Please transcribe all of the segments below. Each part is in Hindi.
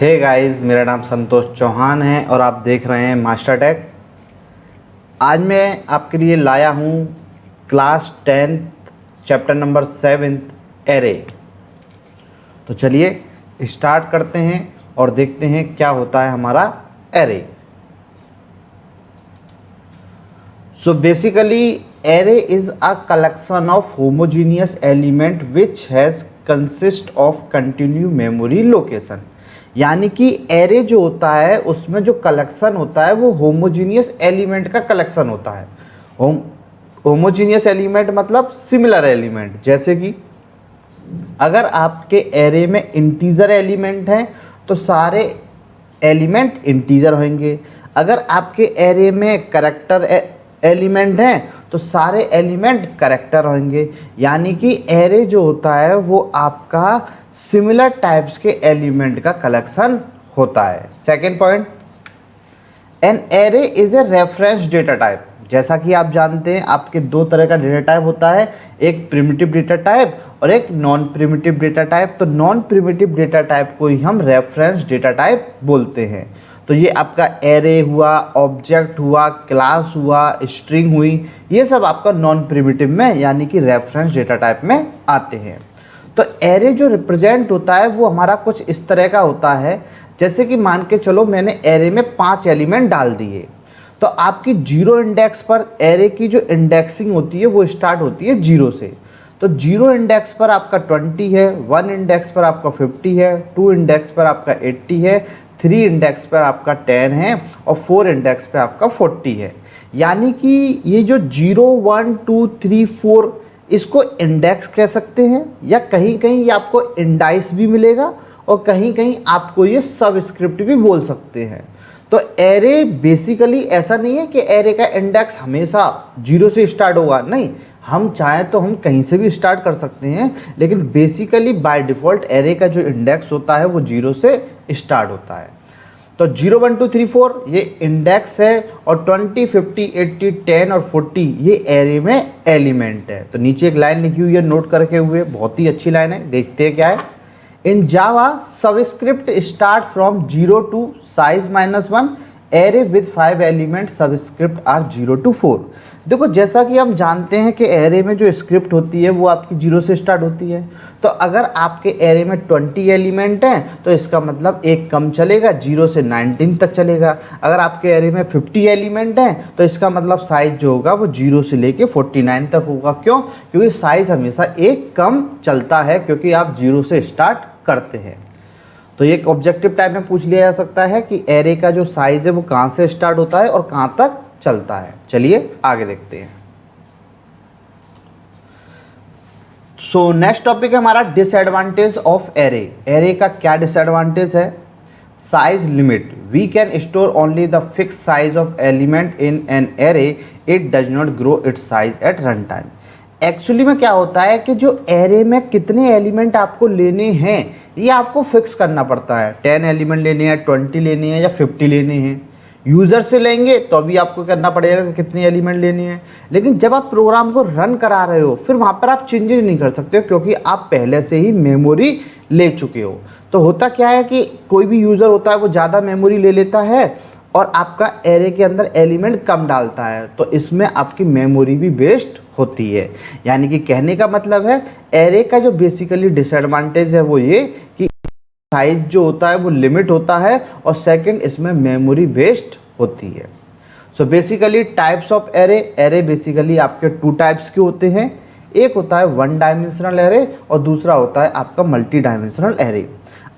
हे गाइस, मेरा नाम संतोष चौहान है और आप देख रहे हैं मास्टर टेक। आज मैं आपके लिए लाया हूँ class 10th chapter number 7 array. तो चलिए स्टार्ट करते हैं और देखते हैं क्या होता है हमारा array. So basically array is a collection of homogeneous element which has consist of continue memory location. यानी कि एरे जो होता है उसमें जो कलेक्शन होता है वो होमोजीनियस एलिमेंट का कलेक्शन होता है। होमोजीनियस एलिमेंट मतलब सिमिलर एलिमेंट। जैसे कि अगर आपके एरे में इंटीजर एलिमेंट हैं तो सारे एलिमेंट इंटीजर होंगे। अगर आपके एरे में करैक्टर एलिमेंट हैं तो सारे एलिमेंट करैक्टर होंगे। यानी कि एरे जो होता है वो आपका सिमिलर टाइप्स के एलिमेंट का कलेक्शन होता है। Second point, an array is a reference data type. जैसा कि आप जानते हैं आपके दो तरह का डेटा टाइप होता है, एक प्रिमिटिव डेटा टाइप और एक नॉन प्रिमिटिव डेटा टाइप। तो नॉन प्रिमिटिव डेटा टाइप को ही हम रेफरेंस डेटा टाइप बोलते हैं। तो ये आपका एरे हुआ, ऑब्जेक्ट हुआ, क्लास हुआ, स्ट्रिंग हुई, ये सब आपका नॉन प्रिमिटिव में यानी कि रेफरेंस डेटा टाइप में आते हैं। तो एरे जो रिप्रेजेंट होता है वो हमारा कुछ इस तरह का होता है। जैसे कि मान के चलो मैंने एरे में 5 एलिमेंट डाल दिए, तो आपकी 0 इंडेक्स पर एरे की जो इंडेक्सिंग होती है वो स्टार्ट होती है 0 से। तो 0 इंडेक्स पर आपका 20 है, 1 इंडेक्स पर आपका 50 है, 2 इंडेक्स पर आपका 80 है, 3 इंडेक्स पर आपका 10 है और 4 इंडेक्स पर आपका 40 है। यानी कि ये जो 0, 1, 2, 3, 4 इसको इंडेक्स कह सकते हैं, या कहीं कहीं ये आपको इंडाइस भी मिलेगा और कहीं कहीं आपको ये सबस्क्रिप्ट भी बोल सकते हैं। तो एरे बेसिकली ऐसा नहीं है कि एरे का इंडेक्स हमेशा 0 से स्टार्ट होगा, नहीं, हम चाहें तो हम कहीं से भी स्टार्ट कर सकते हैं, लेकिन बेसिकली बाय डिफ़ॉल्ट एरे का जो इंडेक्स होता है वो 0 से स्टार्ट होता है। तो 0, 1, 2, 3, 4 ये इंडेक्स है और 20, 50, 80, 10 और 40 ये एरे में एलिमेंट है। तो नीचे एक लाइन लिखी हुई है नोट करके हुए, बहुत ही अच्छी लाइन है, देखते हैं क्या है। In Java subscript start from 0 to size -1 array with 5 element subscript are 0 to 4। देखो जैसा कि हम जानते हैं कि एरे में जो स्क्रिप्ट होती है वो आपकी 0 से स्टार्ट होती है। तो अगर आपके एरे में 20 एलिमेंट हैं तो इसका मतलब एक कम चलेगा, 0 से 19 तक चलेगा। अगर आपके एरे में 50 एलिमेंट हैं तो इसका मतलब साइज जो होगा वो 0 से लेके 49 तक होगा। क्यों? क्योंकि साइज हमेशा एक कम चलता है, क्योंकि आप 0 से स्टार्ट करते हैं। तो एक ऑब्जेक्टिव टाइप में पूछ लिया जा सकता है कि एरे का जो साइज है वो कहाँ से स्टार्ट होता है और कहाँ तक चलता है। चलिए आगे देखते हैं। सो नेक्स्ट टॉपिक है हमारा डिसएडवांटेज ऑफ एरे। एरे का क्या डिसएडवांटेज है? Size limit. We can store only the fix size of element in an array, it does not grow its size at run time. Actually में क्या होता है कि जो एरे में कितने एलिमेंट आपको लेने हैं ये आपको फिक्स करना पड़ता है। 10 एलिमेंट लेने हैं, 20 लेने हैं या 50 लेने हैं। यूज़र से लेंगे तो अभी आपको करना पड़ेगा कि कितने एलिमेंट लेने हैं, लेकिन जब आप प्रोग्राम को रन करा रहे हो फिर वहाँ पर आप चेंजेस नहीं कर सकते हो, क्योंकि आप पहले से ही मेमोरी ले चुके हो। तो होता क्या है कि कोई भी यूज़र होता है वो ज़्यादा मेमोरी ले लेता है और आपका एरे के अंदर एलिमेंट कम डालता है, तो इसमें आपकी मेमोरी भी वेस्ट होती है। यानी कि कहने का मतलब है एरे का जो बेसिकली डिसएडवांटेज है वो ये कि साइज जो होता है वो लिमिट होता है और सेकंड इसमें मेमोरी वेस्ट होती है। So basically types of array. Array basically आपके 2 टाइप्स के होते हैं, एक होता है 1 डायमेंशनल एरे और दूसरा होता है आपका मल्टी डायमेंशनल एरे।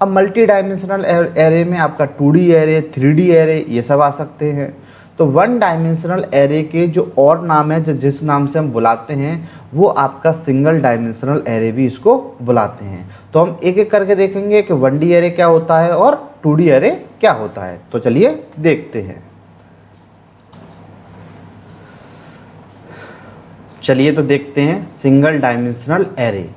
अब मल्टी डायमेंशनल एरे में आपका 2D एरे, 3D एरे ये सब आ सकते हैं। तो 1 डायमेंशनल एरे के जो और नाम है, जिस नाम से हम बुलाते हैं वो आपका सिंगल डायमेंशनल एरे भी इसको बुलाते हैं। तो हम एक एक करके देखेंगे कि 1D एरे क्या होता है और 2D एरे क्या होता है। तो चलिए देखते हैं। चलिए तो देखते हैं single dimensional array.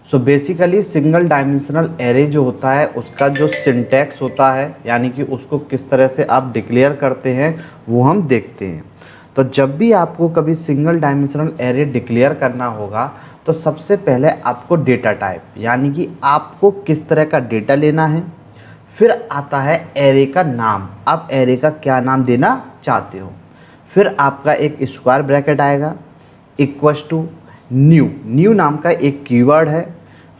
So basically single dimensional array जो होता है उसका जो सिंटैक्स होता है, यानी कि उसको किस तरह से आप डिक्लेयर करते हैं वो हम देखते हैं। तो जब भी आपको कभी सिंगल डायमेंशनल एरे डिक्लेयर करना होगा तो सबसे पहले आपको डेटा टाइप, यानी कि आपको किस तरह का डेटा लेना है, फिर आता है एरे का नाम, आप एरे का क्या नाम देना चाहते हो। फिर आपका एक स्क्वायर ब्रैकेट आएगा इक्वल्स टू न्यू नाम का एक कीवर्ड है,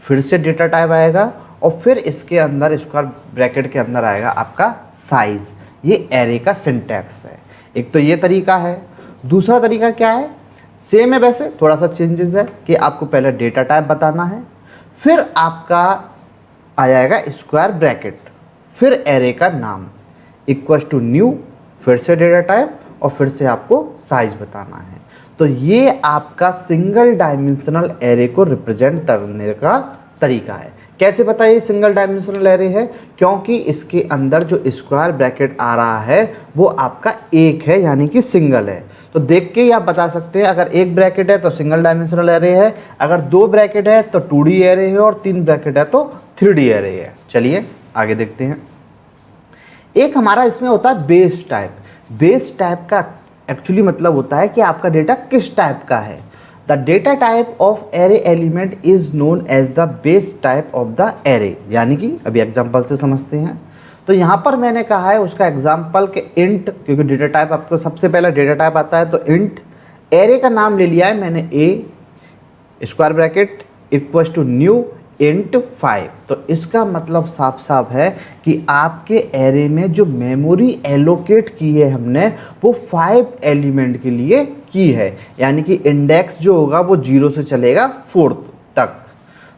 फिर से डेटा टाइप आएगा और फिर इसके अंदर स्क्वायर ब्रैकेट के अंदर आएगा आपका साइज। ये एरे का सिंटैक्स है। एक तो ये तरीका है। दूसरा तरीका क्या है, सेम है वैसे, थोड़ा सा चेंजेस है कि आपको पहले डेटा टाइप बताना है, फिर आपका आ जाएगा स्क्वायर ब्रैकेट, फिर एरे का नाम इक्वल्स टू न्यू, फिर से डेटा टाइप और फिर से आपको साइज बताना है। तो ये आपका सिंगल डायमेंशनल एरे को रिप्रेजेंट करने का तरीका है। कैसे पता ये सिंगल डायमेंशनल एरे है, क्योंकि इसके अंदर जो स्क्वायर ब्रैकेट आ रहा है वो आपका एक है, यानी कि सिंगल है। तो देख के ही आप बता सकते हैं, अगर एक ब्रैकेट है तो सिंगल डायमेंशनल एरे है, अगर दो ब्रैकेट है तो 2D एरे है और तीन ब्रैकेट है तो 3D एरे है। चलिए आगे देखते हैं। एक हमारा इसमें होता है बेस टाइप। बेस टाइप का एक्चुअली मतलब होता है कि आपका डेटा किस टाइप का है। The data type of array element is known as the base type of the array, यानी कि अभी एग्जांपल से समझते हैं। तो यहाँ पर मैंने कहा है उसका एग्जांपल के इंट, क्योंकि डेटा टाइप आपको सबसे पहला डेटा टाइप आता है, तो इंट एरे का नाम ले लिया है मैंने A square bracket equals to new int 5। तो इसका मतलब साफ साफ है कि आपके एरे में जो मेमोरी एलोकेट की है हमने वो 5 एलिमेंट के लिए की है, यानी कि इंडेक्स जो होगा वो 0 से चलेगा 4 तक।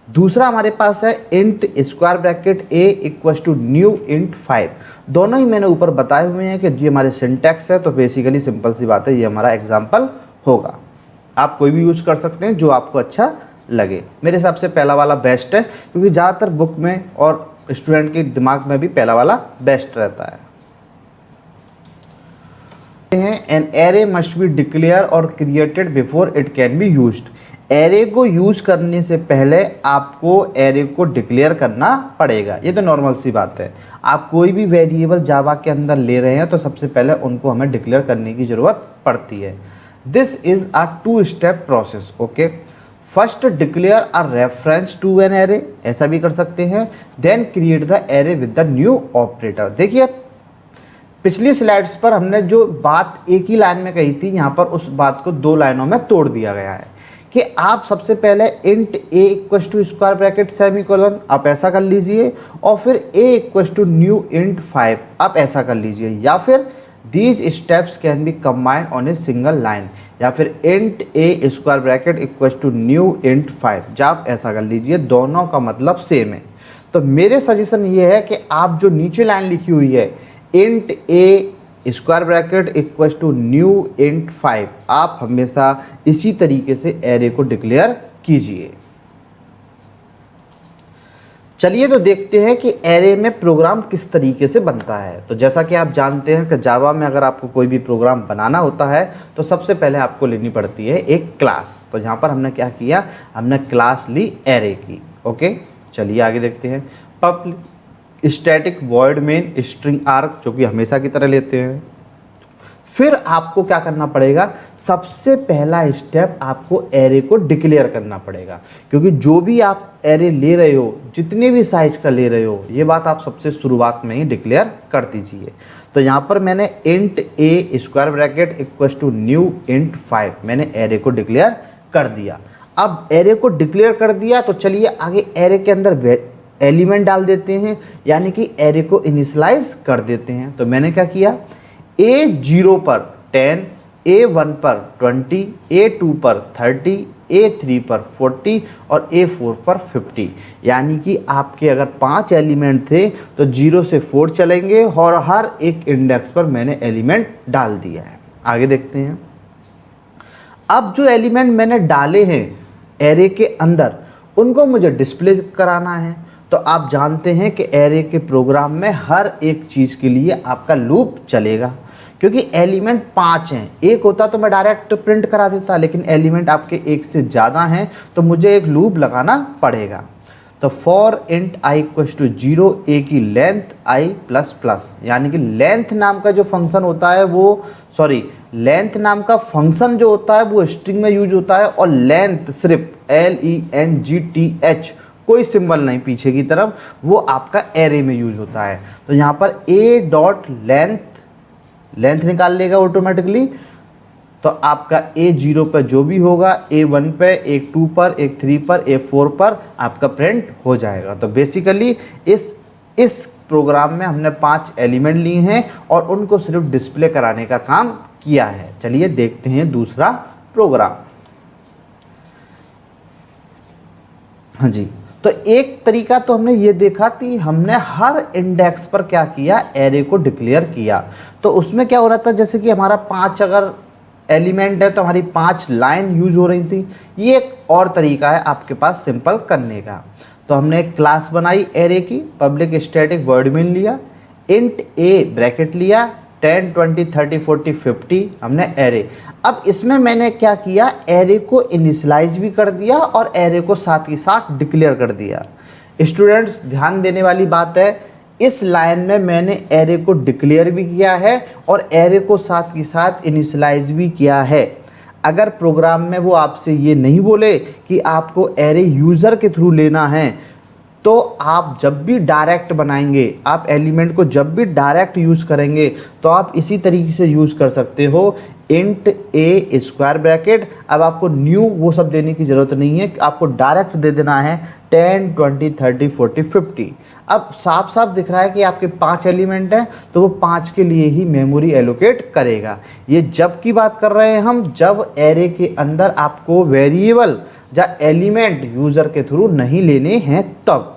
दूसरा हमारे पास है int square bracket A equals to new int 5। दोनों ही मैंने ऊपर बताए हुए हैं कि ये हमारे सिंटैक्स है, तो बेसिकली सिंपल सी बात है, ये हमारा एग्जाम्पल होगा। आप कोई भी यूज़ कर सकते हैं जो आपको अच्छा लगे। मेरे हिसाब से पहला वाला बेस्ट है, क्योंकि ज़्यादातर बुक में और स्टूडेंट के दिमाग में भी पहला वाला बेस्ट रहता है। An array must be declare और created before it can be used. Array को यूज करने से पहले आपको एरे को डिक्लेयर करना पड़ेगा। ये तो नॉर्मल सी बात है। आप कोई भी वेरिएबल जावा के अंदर ले रहे हैं तो सबसे पहले उनको हमें डिक्लेयर करने की ज़रूरत पड़ती है। This is a 2 step process. Okay, first declare a reference to an array, ऐसा भी कर सकते हैं। Then create the array with the new operator. देखिए पिछली स्लाइड्स पर हमने जो बात एक ही लाइन में कही थी, यहाँ पर उस बात को 2 लाइनों में तोड़ दिया गया है कि आप सबसे पहले int A equals to square bracket semicolon आप ऐसा कर लीजिए, और फिर A equals to new int 5 आप ऐसा कर लीजिए, या फिर these steps can be combined on a single line, या फिर int A square bracket equals to new int 5 जब आप ऐसा कर लीजिए। दोनों का मतलब सेम है। तो मेरे सजेशन ये है कि आप जो नीचे लाइन लिखी हुई है int A square bracket equals to new int 5, आप हमेशा इसी तरीके से एरे को डिक्लेयर कीजिए। चलिए तो देखते हैं कि एरे में प्रोग्राम किस तरीके से बनता है। तो जैसा कि आप जानते हैं कि जावा में अगर आपको कोई भी प्रोग्राम बनाना होता है तो सबसे पहले आपको लेनी पड़ती है एक क्लास। तो यहाँ पर हमने क्या किया, हमने क्लास ली एरे की। ओके, चलिए आगे देखते हैं। Public static void main string arc, जो कि हमेशा की तरह लेते हैं। फिर आपको क्या करना पड़ेगा, सबसे पहला स्टेप आपको एरे को डिक्लेयर करना पड़ेगा, क्योंकि जो भी आप एरे ले रहे हो, जितने भी साइज का ले रहे हो, ये बात आप सबसे शुरुआत में ही डिक्लेयर कर दीजिए। तो यहाँ पर मैंने int A square bracket equals to new int 5 मैंने एरे को डिक्लेयर कर दिया। अब एरे को डिक्लेयर कर दिया तो चलिए आगे एरे के अंदर एलिमेंट डाल देते हैं, यानी कि एरे को इनिशियलाइज कर देते हैं। तो मैंने क्या किया, A0 पर 10, A1 पर 20, A2 पर 30, A3 पर 40 और A4 पर 50, यानी कि आपके अगर 5 एलिमेंट थे तो 0 से 4 चलेंगे और हर एक इंडेक्स पर मैंने एलिमेंट डाल दिया है। आगे देखते हैं। अब जो एलिमेंट मैंने डाले हैं एरे के अंदर उनको मुझे डिस्प्ले कराना है। तो आप जानते हैं कि एरे के प्रोग्राम में हर एक चीज़ के लिए आपका लूप चलेगा, क्योंकि एलिमेंट 5 हैं। एक होता तो मैं डायरेक्ट प्रिंट करा देता, लेकिन एलिमेंट आपके एक से ज़्यादा हैं तो मुझे एक लूप लगाना पड़ेगा। तो for int i equals to 0, A की लेंथ आई प्लस प्लस, यानी कि लेंथ नाम का जो फंक्शन होता है वो लेंथ नाम का फंक्शन जो होता है वो स्ट्रिंग में यूज होता है, और लेंथ सिर्फ LENGTH कोई सिंबल नहीं पीछे की तरफ, वो आपका एरे में यूज होता है। तो यहाँ पर ए डॉट लेंथ निकाल लेगा ऑटोमेटिकली। तो आपका A0 पर जो भी होगा, A1 पे, A2 पर, A3 पर, A4 पर आपका प्रिंट हो जाएगा। तो बेसिकली इस प्रोग्राम में हमने 5 एलिमेंट लिए हैं और उनको सिर्फ डिस्प्ले कराने का काम किया है। चलिए देखते हैं दूसरा प्रोग्राम। हाँ जी, तो एक तरीका तो हमने ये देखा कि हमने हर इंडेक्स पर क्या किया, एरे को डिक्लेयर किया। तो उसमें क्या हो रहा था, जैसे कि हमारा 5 अगर एलिमेंट है तो हमारी 5 लाइन यूज हो रही थी। ये एक और तरीका है आपके पास सिंपल करने का। तो हमने एक क्लास बनाई एरे की, पब्लिक स्टैटिक वर्ड मेन लिया, इंट ए ब्रैकेट लिया, 10 20 30 40 50 हमने एरे। अब इसमें मैंने क्या किया, एरे को इनिशियलाइज भी कर दिया और एरे को साथ ही साथ डिक्लेयर कर दिया। स्टूडेंट्स ध्यान देने वाली बात है, इस लाइन में मैंने एरे को डिक्लेयर भी किया है और एरे को साथ ही साथ इनिशियलाइज भी किया है। अगर प्रोग्राम में वो आपसे ये नहीं बोले कि आपको एरे यूज़र के थ्रू लेना है, तो आप जब भी डायरेक्ट बनाएंगे, आप एलिमेंट को जब भी डायरेक्ट यूज़ करेंगे तो आप इसी तरीके से यूज़ कर सकते हो, इंट ए स्क्वायर ब्रैकेट। अब आपको न्यू वो सब देने की ज़रूरत नहीं है, आपको डायरेक्ट दे देना है 10 20 30 40 50। अब साफ साफ दिख रहा है कि आपके 5 एलिमेंट हैं, तो वो 5 के लिए ही मेमोरी एलोकेट करेगा। ये जब की बात कर रहे हैं हम, जब एरे के अंदर आपको वेरिएबल या एलिमेंट यूज़र के थ्रू नहीं लेने हैं तब।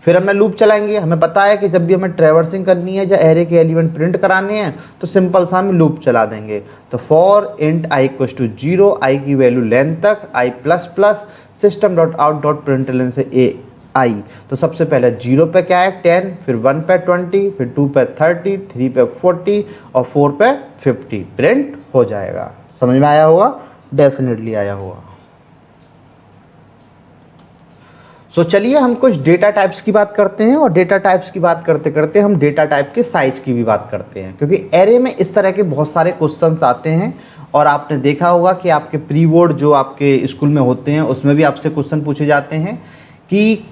फिर हमने लूप चलाएंगे। हमें पता है कि जब भी हमें ट्रैवर्सिंग करनी है या एरे के एलिमेंट प्रिंट कराने हैं तो सिंपल सा हम लूप चला देंगे। तो for int i equals to 0, i की वैल्यू लेंथ तक, i plus plus system dot out dot println से ए आई। तो सबसे पहले 0 पे क्या है 10, फिर 1 पे 20, फिर 2 पे 30, 3 पे 40 और 4 पे 50 प्रिंट हो जाएगा। समझ में आया होगा? डेफिनेटली आया होगा। सो चलिए हम कुछ डेटा टाइप्स की बात करते हैं और डेटा टाइप्स की बात करते करते हम डेटा टाइप के साइज की भी बात करते हैं, क्योंकि एरे में इस तरह के बहुत सारे क्वेश्चंस आते हैं। और आपने देखा होगा कि आपके प्री बोर्ड जो आपके स्कूल में होते हैं उसमें भी आपसे क्वेश्चन पूछे जाते हैं कि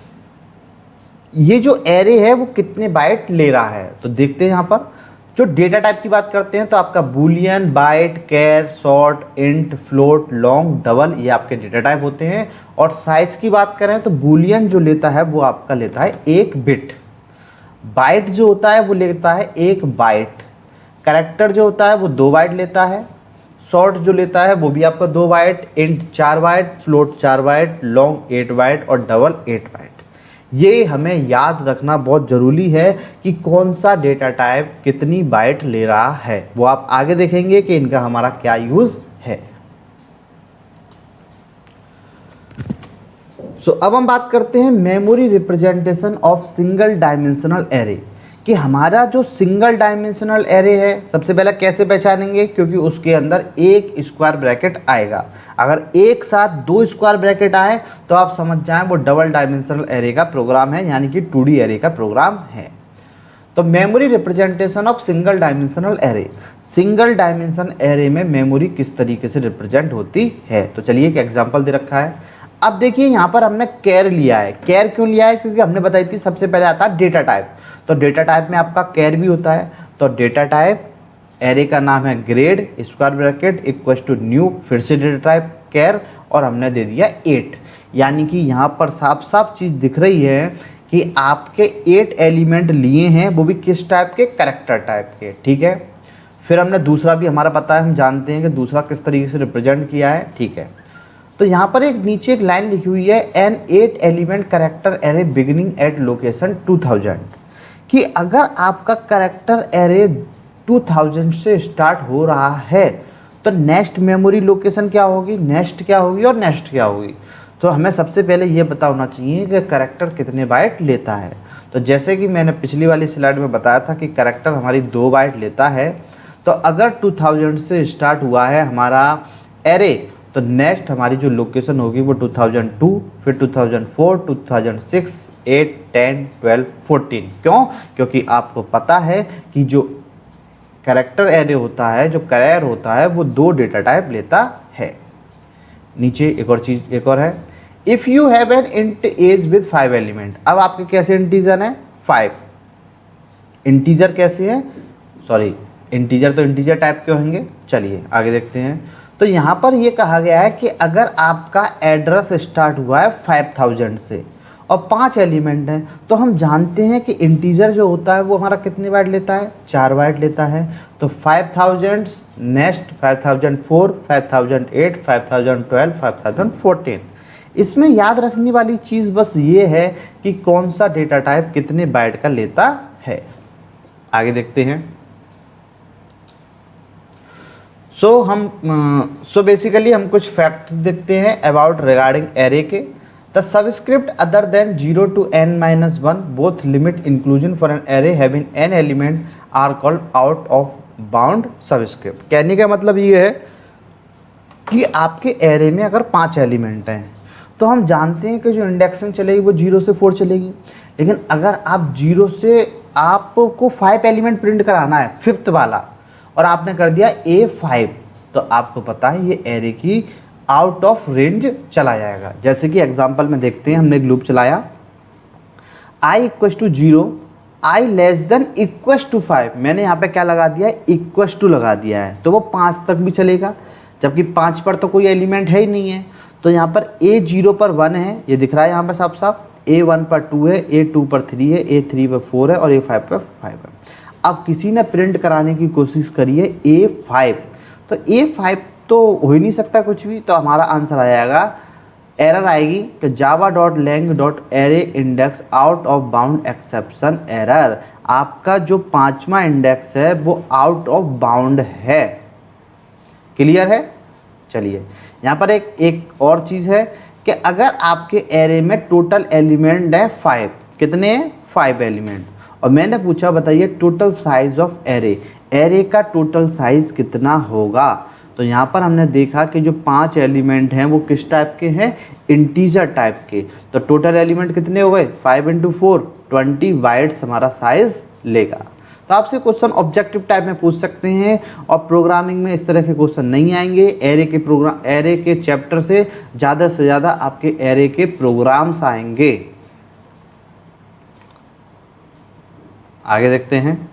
ये जो एरे है वो कितने बाइट ले रहा है। तो देखते हैं यहाँ पर जो डेटा टाइप की बात करते हैं तो आपका boolean, byte, char, short, int, float, long, double, ये आपके डेटा टाइप होते हैं। और साइज की बात करें तो बूलियन जो लेता है वो आपका लेता है 1 बिट, बाइट जो होता है वो लेता है 1 बाइट, कैरेक्टर जो होता है वो 2 बाइट लेता है, शॉर्ट जो लेता है वो भी आपका 2 byte, int 4 byte, float 4 byte, long 8 byte और डबल 8 बाइट। ये हमें याद रखना बहुत ज़रूरी है कि कौन सा डेटा टाइप कितनी बाइट ले रहा है। वो आप आगे देखेंगे कि इनका हमारा क्या यूज़ है। सो अब हम बात करते हैं memory representation of single dimensional array, कि हमारा जो सिंगल डायमेंशनल एरे है सबसे पहले कैसे पहचानेंगे, क्योंकि उसके अंदर एक स्क्वायर ब्रैकेट आएगा। अगर एक साथ 2 स्क्वायर ब्रैकेट आए तो आप समझ जाएं वो डबल डायमेंशनल एरे का प्रोग्राम है, यानी कि 2D एरे का प्रोग्राम है। तो memory representation of single dimensional array, single dimension array में मेमोरी किस तरीके से रिप्रेजेंट होती है। तो चलिए एक एग्जाम्पल दे रखा है। अब देखिए यहाँ पर हमने कैर लिया है। कैर क्यों लिया है, क्योंकि हमने बताई थी सबसे पहले आता है डेटा टाइप। तो डेटा टाइप में आपका कैर भी होता है। तो डेटा टाइप एरे का नाम है grade, square bracket equals to new, फिर से डेटा टाइप कैर और हमने दे दिया 8। यानी कि यहाँ पर साफ साफ चीज़ दिख रही है कि आपके 8 एलिमेंट लिए हैं, वो भी किस टाइप के, कैरेक्टर टाइप के। ठीक है, फिर हमने दूसरा भी हमारा पता है, हम जानते हैं कि दूसरा किस तरीके से रिप्रेजेंट किया है। ठीक है, तो यहाँ पर एक नीचे एक लाइन लिखी हुई है an 8 element character array beginning at location 2000, कि अगर आपका कैरेक्टर एरे 2000 से स्टार्ट हो रहा है तो नेक्स्ट मेमोरी लोकेशन क्या होगी, नेक्स्ट क्या होगी और नेक्स्ट क्या होगी। तो हमें सबसे पहले ये पता होना चाहिए कि कैरेक्टर कितने बाइट लेता है। तो जैसे कि मैंने पिछली वाली स्लाइड में बताया था कि कैरेक्टर हमारी 2 बाइट लेता है। तो अगर 2000 से स्टार्ट हुआ है हमारा एरे तो नेक्स्ट हमारी जो लोकेशन होगी वो 2002, फिर 2004, 2006, 8, 10, 12, 14। क्यों? क्योंकि आपको पता है कि जो कैरेक्टर एरे होता है, जो कैरियर होता है, वो 2 डेटा टाइप लेता है। नीचे एक और चीज़ एक और है, if you have an int age with 5 element, अब आपके कैसे इंटीजर हैं 5, इंटीजर कैसे है, सॉरी इंटीजर तो इंटीजर टाइप के होंगे। चलिए आगे देखते हैं। तो यहाँ पर ये कहा गया है कि अगर आपका एड्रेस स्टार्ट हुआ है 5000 से और 5 एलिमेंट हैं, तो हम जानते हैं कि इंटीजर जो होता है वो हमारा कितने बाइट लेता है, 4 बाइट लेता है। तो 5000 नेक्स्ट 5004, 5008, 5012, 5014। इसमें याद रखने वाली चीज़ बस ये है कि कौन सा डेटा टाइप कितने बाइट का लेता है। आगे देखते हैं। सो बेसिकली हम कुछ फैक्ट्स देखते हैं अबाउट रिगार्डिंग एरे के। The subscript other than 0 to n-1 both limit inclusion for an array having n element are called out of bound subscript. कहने का मतलब ये है कि आपके एरे में अगर 5 एलिमेंट हैं तो हम जानते हैं कि जो इंडेक्सिंग चलेगी वो 0 से 4 चलेगी। लेकिन अगर आप 0 से आपको 5 एलिमेंट प्रिंट कराना है, 5th वाला, और आपने कर दिया A5, तो आपको पता है ये एरे की आउट ऑफ रेंज चला जाएगा। जैसे कि एग्जांपल में देखते हैं, हमने एक लूप चलाया i = 0, i <= 5, मैंने यहाँ पे क्या लगा दिया है, = लगा दिया है, तो वो 5 तक भी चलेगा, जबकि 5 पर तो कोई एलिमेंट है ही नहीं है। तो यहाँ पर A0 पर 1 है, ये दिख रहा है यहाँ पर साफ साफ, A1 पर 2 है, A2 पर 3 है, A3 पर 4 है और A5 पर 5 है। अब किसी ने प्रिंट कराने की कोशिश करी है A5, तो A5 तो हो ही नहीं सकता कुछ भी, तो हमारा आंसर आ जाएगा, एरर आएगी कि java.lang.array index out of bound exception error. आपका जो 5वां इंडेक्स है वो आउट ऑफ बाउंड है। क्लियर है? चलिए यहाँ पर एक और चीज़ है कि अगर आपके एरे में टोटल एलिमेंट है 5, कितने हैं 5 एलिमेंट, और मैंने पूछा बताइए total size of array, array का टोटल साइज कितना होगा। तो यहाँ पर हमने देखा कि जो 5 एलिमेंट हैं वो किस टाइप के हैं, इंटीजर टाइप के। तो टोटल एलिमेंट कितने हो गए, 5 × 4 20 बाइट्स हमारा साइज लेगा। तो आपसे क्वेश्चन ऑब्जेक्टिव टाइप में पूछ सकते हैं, और प्रोग्रामिंग में इस तरह के क्वेश्चन नहीं आएंगे। एरे के चैप्टर से ज़्यादा आपके एरे के प्रोग्राम्स आएंगे। आगे देखते हैं।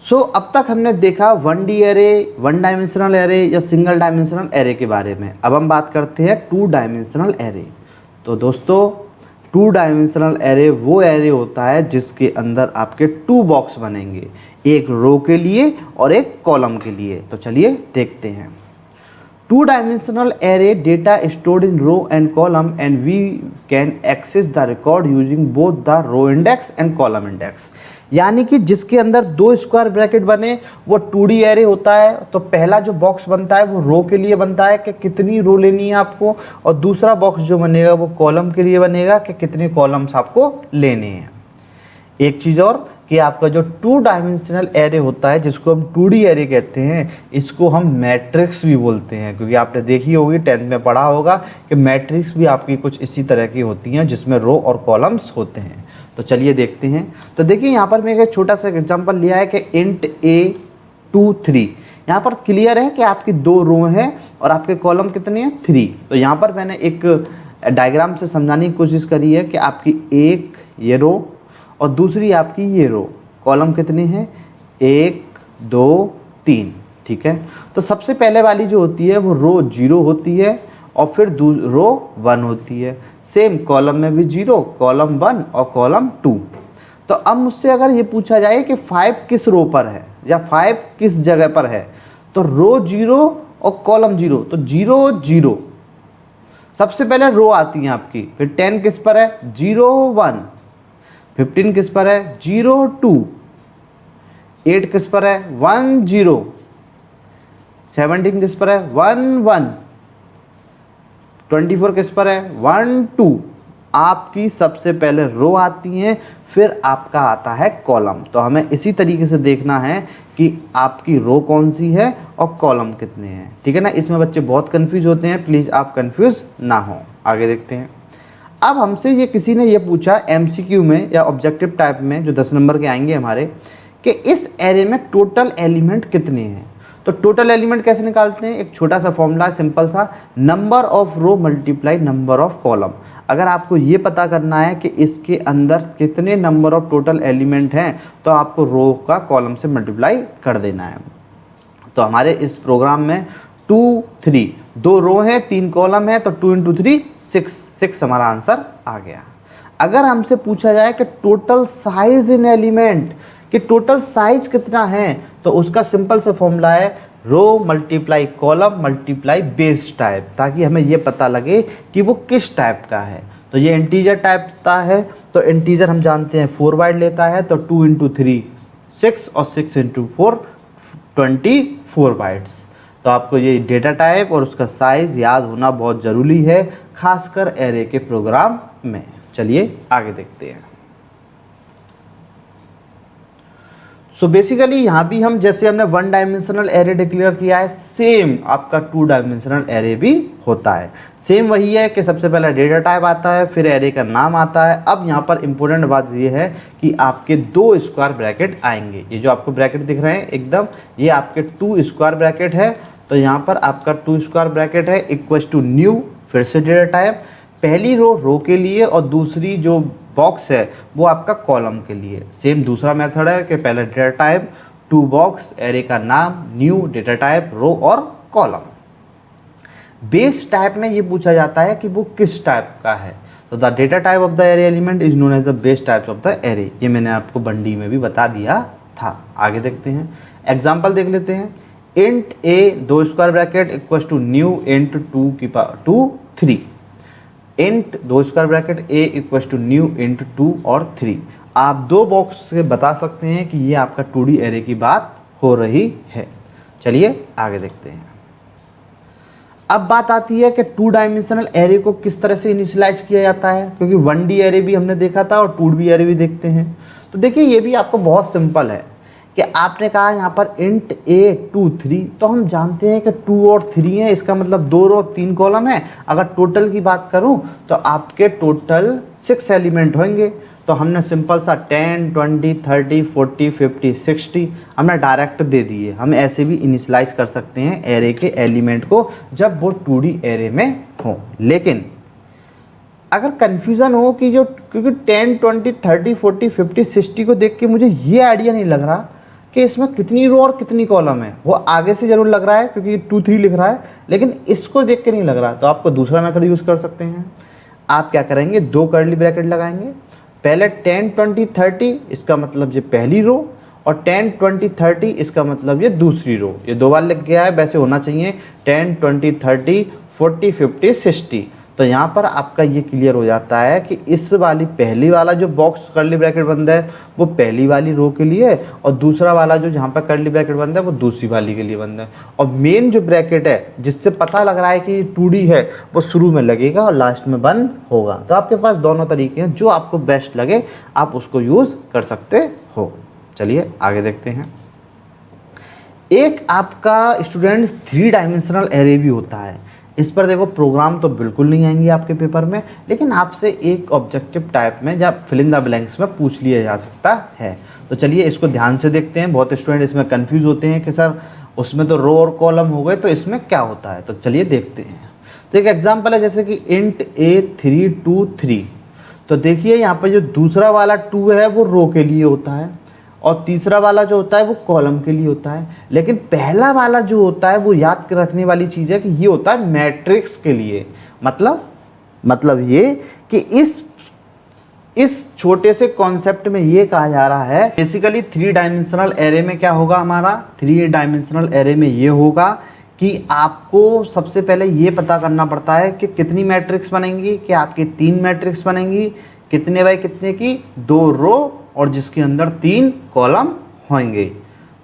अब तक हमने देखा 1D एरे, 1 डायमेंशनल एरे या सिंगल डायमेंशनल एरे के बारे में। अब हम बात करते हैं 2 डायमेंशनल एरे। तो दोस्तों 2 डायमेंशनल एरे वो एरे होता है जिसके अंदर आपके 2 बॉक्स बनेंगे, एक रो के लिए और एक कॉलम के लिए। तो चलिए देखते हैं। 2 dimensional array data stored in row and column and we can access the record using both the row index and column index. यानी कि जिसके अंदर 2 स्क्वायर ब्रैकेट बने वो 2D एरे होता है। तो पहला जो बॉक्स बनता है वो रो के लिए बनता है कि कितनी रो लेनी है आपको, और दूसरा बॉक्स जो बनेगा वो कॉलम के लिए बनेगा कि कितने कॉलम्स आपको लेने हैं। एक चीज़ और कि आपका जो 2 डायमेंशनल एरे होता है जिसको हम 2D एरे कहते हैं, इसको हम मैट्रिक्स भी बोलते हैं, क्योंकि आपने देखी होगी 10th में पढ़ा होगा कि मैट्रिक्स भी आपकी कुछ इसी तरह की होती हैं जिसमें रो और कॉलम्स होते हैं। तो चलिए देखते हैं। तो देखिए यहाँ पर मैंने एक छोटा सा एग्जांपल लिया है कि int A23, यहाँ पर क्लियर है कि आपकी 2 रो हैं और आपके कॉलम कितने हैं 3। तो यहाँ पर मैंने एक डायग्राम से समझाने की कोशिश करी है कि आपकी एक ये रो और दूसरी आपकी ये रो, कॉलम कितने हैं 1 2 3, ठीक है। तो सबसे पहले वाली जो होती है वो रो 0 होती है और फिर रो 1 होती है। सेम कॉलम में भी 0, कॉलम 1 और कॉलम 2। तो अब मुझसे अगर ये पूछा जाए कि 5 किस रो पर है या 5 किस जगह पर है, तो रो 0 और कॉलम 0, तो 0 0 सबसे पहले रो आती है आपकी, फिर 10 किस पर है 0 1, 15 किस पर है 0 2, 8 किस पर है 1 0, 17 किस पर है 1 1, 24 किस पर है 1 2। आपकी सबसे पहले रो आती है, फिर आपका आता है कॉलम। तो हमें इसी तरीके से देखना है कि आपकी रो कौन सी है और कॉलम कितने हैं, ठीक है ना। इसमें बच्चे बहुत कंफ्यूज होते हैं, प्लीज़ आप कंफ्यूज ना हो। आगे देखते हैं। अब हमसे ये किसी ने ये पूछा MCQ में या ऑब्जेक्टिव टाइप में जो 10 नंबर के आएंगे हमारे, कि इस एरे में टोटल एलिमेंट कितने हैं। तो टोटल एलिमेंट कैसे निकालते हैं, एक छोटा सा फॉर्मूला सिंपल सा, number of row multiply number of column. अगर आपको ये पता करना है कि इसके अंदर कितने नंबर ऑफ टोटल एलिमेंट हैं तो आपको रो का कॉलम से मल्टीप्लाई कर देना है। तो हमारे इस प्रोग्राम में 2 3 2 रो है 3 कॉलम है, तो 2 इंटू 3 6 हमारा आंसर आ गया। अगर हमसे पूछा जाए कि टोटल साइज इन एलिमेंट, कि टोटल साइज कितना है, तो उसका सिंपल सा फॉर्मूला है row multiply column multiply base type, ताकि हमें ये पता लगे कि वो किस टाइप का है। तो ये इंटीजर टाइप का है, तो इंटीजर हम जानते हैं 4 बाइट लेता है, तो 2 इंटू 3 6 और 6 इंटू 4 24 बाइट्स। तो आपको ये डेटा टाइप और उसका साइज याद होना बहुत ज़रूरी है, खासकर एरे के प्रोग्राम में। चलिए आगे देखते हैं। सो बेसिकली यहाँ भी हम, जैसे हमने 1 डायमेंशनल एरे डिक्लेयर किया है, सेम आपका 2 डायमेंशनल एरे भी होता है। सेम वही है कि सबसे पहले डेटा टाइप आता है, फिर एरे का नाम आता है। अब यहाँ पर इंपॉर्टेंट बात ये है कि आपके 2 स्क्वायर ब्रैकेट आएंगे। ये जो आपको ब्रैकेट दिख रहे हैं एकदम, ये आपके 2 स्क्वायर ब्रैकेट है। तो यहाँ पर आपका 2 स्क्वायर ब्रैकेट है इक्वल्स टू न्यू, फिर से डेटा टाइप, पहली रो के लिए और दूसरी जो बॉक्स है वो आपका कॉलम के लिए। सेम दूसरा मेथड है कि पहले डेटा टाइप 2 बॉक्स, एरे का नाम, न्यू, डेटा टाइप, रो और कॉलम। बेस टाइप में ये पूछा जाता है कि वो किस टाइप का है। तो the data type of the array element is known as the base type of the array. ये मैंने आपको बंडी में भी बता दिया था। आगे देखते हैं, एग्जाम्पल देख लेते हैं। Int A 2 square bracket equals to new int 2 की power 2 3। Int 2 square bracket A equals to new int 2 और 3। आप 2 बॉक्स से बता सकते हैं कि ये आपका 2D एरे की बात हो रही है। चलिए आगे देखते हैं। अब बात आती है कि 2 डायमेंशनल एरे को किस तरह से इनिशियलाइज किया जाता है, क्योंकि 1D एरे भी हमने देखा था और 2D एरे भी देखते हैं। तो देखिए ये भी आपको बहुत सिंपल है कि आपने कहा यहाँ पर इंट ए 2 3, तो हम जानते हैं कि 2 और 3 है, इसका मतलब 2 रो 3 कॉलम है। अगर टोटल की बात करूँ तो आपके टोटल 6 एलिमेंट होंगे। तो हमने सिंपल सा 10 20 30 40 50 60 हमने डायरेक्ट दे दिए। हम ऐसे भी इनिशियलाइज कर सकते हैं एरे के एलिमेंट को जब वो 2D एरे में हो। लेकिन अगर कन्फ्यूज़न हो कि जो, क्योंकि 10 20 30 40 50 60 को देख के मुझे ये आइडिया नहीं लग रहा कि इसमें कितनी रो और कितनी कॉलम है। वो आगे से ज़रूर लग रहा है क्योंकि 2 3 लिख रहा है, लेकिन इसको देख के नहीं लग रहा। तो आपको दूसरा मेथड यूज़ कर सकते हैं। आप क्या करेंगे, 2 कर्ली ब्रैकेट लगाएंगे। पहले 10 20 30 इसका मतलब ये पहली रो, और 10 20 30 इसका मतलब ये दूसरी रो। ये 2 बार लिख गया है, वैसे होना चाहिए 10 20 30 40 50 60। तो यहाँ पर आपका ये क्लियर हो जाता है कि इस वाली पहली वाला जो बॉक्स कर्ली ब्रैकेट बंद है वो पहली वाली रो के लिए है, और दूसरा वाला जो जहाँ पर कर्ली ब्रैकेट बंद है वो दूसरी वाली के लिए बंद है। और मेन जो ब्रैकेट है जिससे पता लग रहा है कि 2D है वो शुरू में लगेगा और लास्ट में बंद होगा। तो आपके पास दोनों तरीके हैं, जो आपको बेस्ट लगे आप उसको यूज़ कर सकते हो। चलिए आगे देखते हैं। एक आपका स्टूडेंट्स 3 डायमेंशनल एरे भी होता है। इस पर देखो प्रोग्राम तो बिल्कुल नहीं आएंगे आपके पेपर में, लेकिन आपसे एक ऑब्जेक्टिव टाइप में या फिल इन द ब्लैंक्स में पूछ लिया जा सकता है। तो चलिए इसको ध्यान से देखते हैं। बहुत स्टूडेंट इसमें कंफ्यूज होते हैं कि सर उसमें तो रो और कॉलम हो गए, तो इसमें क्या होता है। तो चलिए देखते हैं। तो एक एग्जाम्पल है जैसे कि इंट ए 3 2 3। तो देखिए यहाँ पर जो दूसरा वाला 2 है वो रो के लिए होता है, और तीसरा वाला जो होता है वो कॉलम के लिए होता है। लेकिन पहला वाला जो होता है वो याद रखने वाली चीज़ है कि ये होता है मैट्रिक्स के लिए। मतलब ये कि इस छोटे से कॉन्सेप्ट में ये कहा जा रहा है, बेसिकली 3 डायमेंशनल एरे में क्या होगा हमारा, 3 डायमेंशनल एरे में ये होगा कि आपको सबसे पहले ये पता करना पड़ता है कि कितनी मैट्रिक्स बनेंगी, कि आपकी 3 मैट्रिक्स बनेंगी, कितने बाई कितने की, 2 रो और जिसके अंदर 3 कॉलम होंगे।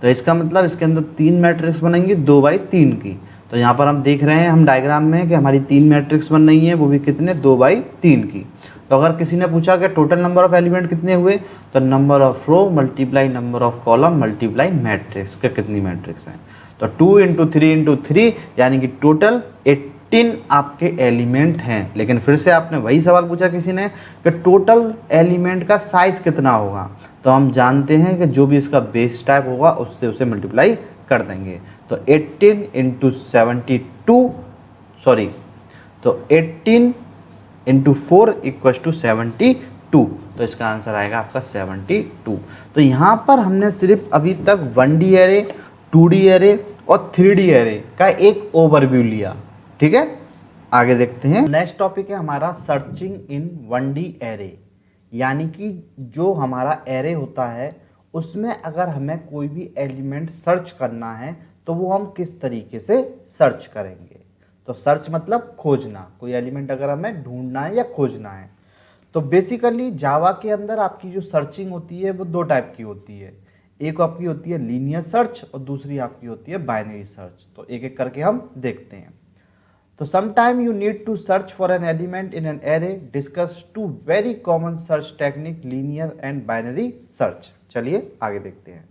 तो इसका मतलब इसके अंदर 3 मैट्रिक्स बनेंगी 2 बाई 3 की। तो यहाँ पर हम देख रहे हैं हम डायग्राम में कि हमारी 3 मैट्रिक्स बन रही हैं, वो भी कितने, 2 बाई 3 की। तो अगर किसी ने पूछा कि टोटल नंबर ऑफ एलिमेंट कितने हुए, तो number of row multiply number of column multiply matrix के कितनी मैट्रिक्स हैं। तो 2 इंटू 3 इंटू 3 यानी कि टोटल 18 आपके एलिमेंट हैं। लेकिन फिर से आपने वही सवाल पूछा किसी ने कि टोटल एलिमेंट का साइज़ कितना होगा। तो हम जानते हैं कि जो भी इसका बेस टाइप होगा उससे उसे मल्टीप्लाई कर देंगे। तो 18 इंटू 72, सॉरी, तो 18 इंटू 4 इक्वल टू 72, तो इसका आंसर आएगा आपका 72। तो यहाँ पर हमने सिर्फ अभी तक 1D एरे, 2D एरे और 3D एरे का एक ओवरव्यू लिया, ठीक है। आगे देखते हैं। नेक्स्ट टॉपिक है हमारा सर्चिंग इन 1D एरे, यानी कि जो हमारा एरे होता है उसमें अगर हमें कोई भी एलिमेंट सर्च करना है तो वो हम किस तरीके से सर्च करेंगे। तो सर्च मतलब खोजना, कोई एलिमेंट अगर हमें ढूंढना है या खोजना है। तो बेसिकली जावा के अंदर आपकी जो सर्चिंग होती है वो दो टाइप की होती है, एक आपकी होती है लीनियर सर्च और दूसरी आपकी होती है बाइनरी सर्च। तो एक एक करके हम देखते हैं। तो sometime you need to search for an element in an array. Discuss two very common search technique, linear and binary search. चलिए आगे देखते हैं।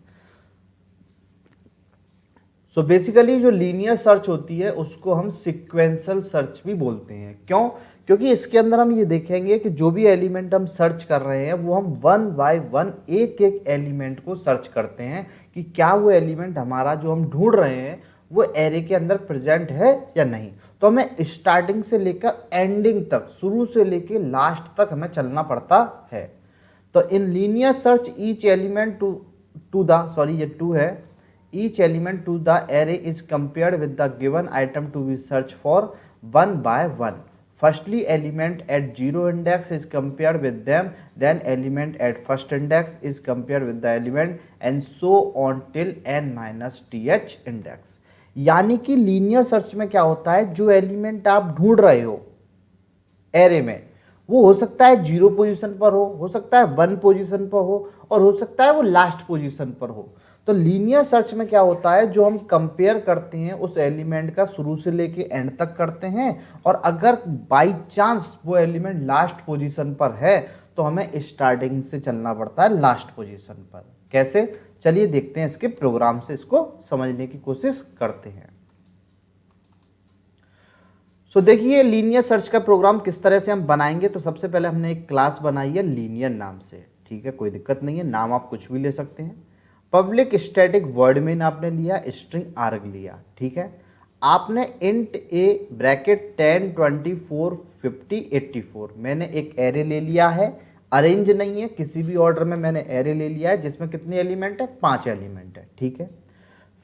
सो बेसिकली जो लीनियर सर्च होती है उसको हम सिक्वेंशियल सर्च भी बोलते हैं। क्यों? क्योंकि इसके अंदर हम ये देखेंगे कि जो भी एलिमेंट हम सर्च कर रहे हैं वो हम वन बाय वन एक एक एलिमेंट को सर्च करते हैं कि क्या वो एलिमेंट हमारा जो हम ढूंढ रहे हैं वो एरे के अंदर प्रेजेंट है या नहीं। तो हमें स्टार्टिंग से लेकर एंडिंग तक, शुरू से लेकर लास्ट तक हमें चलना पड़ता है। तो in linear search each element to the, sorry ये टू है, each element to the array is compared with the given item to be search for one by one. Firstly, element at 0 index is compared with them, then element at first index is compared with the element and so on till n minus th index। यानी कि लीनियर सर्च में क्या होता है, जो एलिमेंट आप ढूंढ रहे हो एरे में वो हो सकता है 0 पोजीशन पर हो सकता है 1 पोजीशन पर हो और हो सकता है वो लास्ट पोजीशन पर हो। तो लीनियर सर्च में क्या होता है, जो हम कंपेयर करते हैं उस एलिमेंट का शुरू से लेके एंड तक करते हैं और अगर बाय चांस वो एलिमेंट लास्ट पोजीशन पर है तो हमें स्टार्टिंग से चलना पड़ता है लास्ट पोजीशन पर। कैसे, चलिए देखते हैं, इसके प्रोग्राम से इसको समझने की कोशिश करते हैं। सो देखिए लीनियर सर्च का प्रोग्राम किस तरह से हम बनाएंगे। तो सबसे पहले हमने एक क्लास बनाई है लीनियर नाम से, ठीक है, कोई दिक्कत नहीं है, नाम आप कुछ भी ले सकते हैं। पब्लिक स्टैटिक वर्ड मेन आपने लिया, स्ट्रिंग आर्ग लिया, ठीक है। आपने इंट ए ब्रैकेट 10 24 50 84 मैंने एक एरे ले लिया है, अरेंज नहीं है, किसी भी ऑर्डर में मैंने एरे ले लिया है जिसमें कितने एलिमेंट है, 5 एलिमेंट है, ठीक है।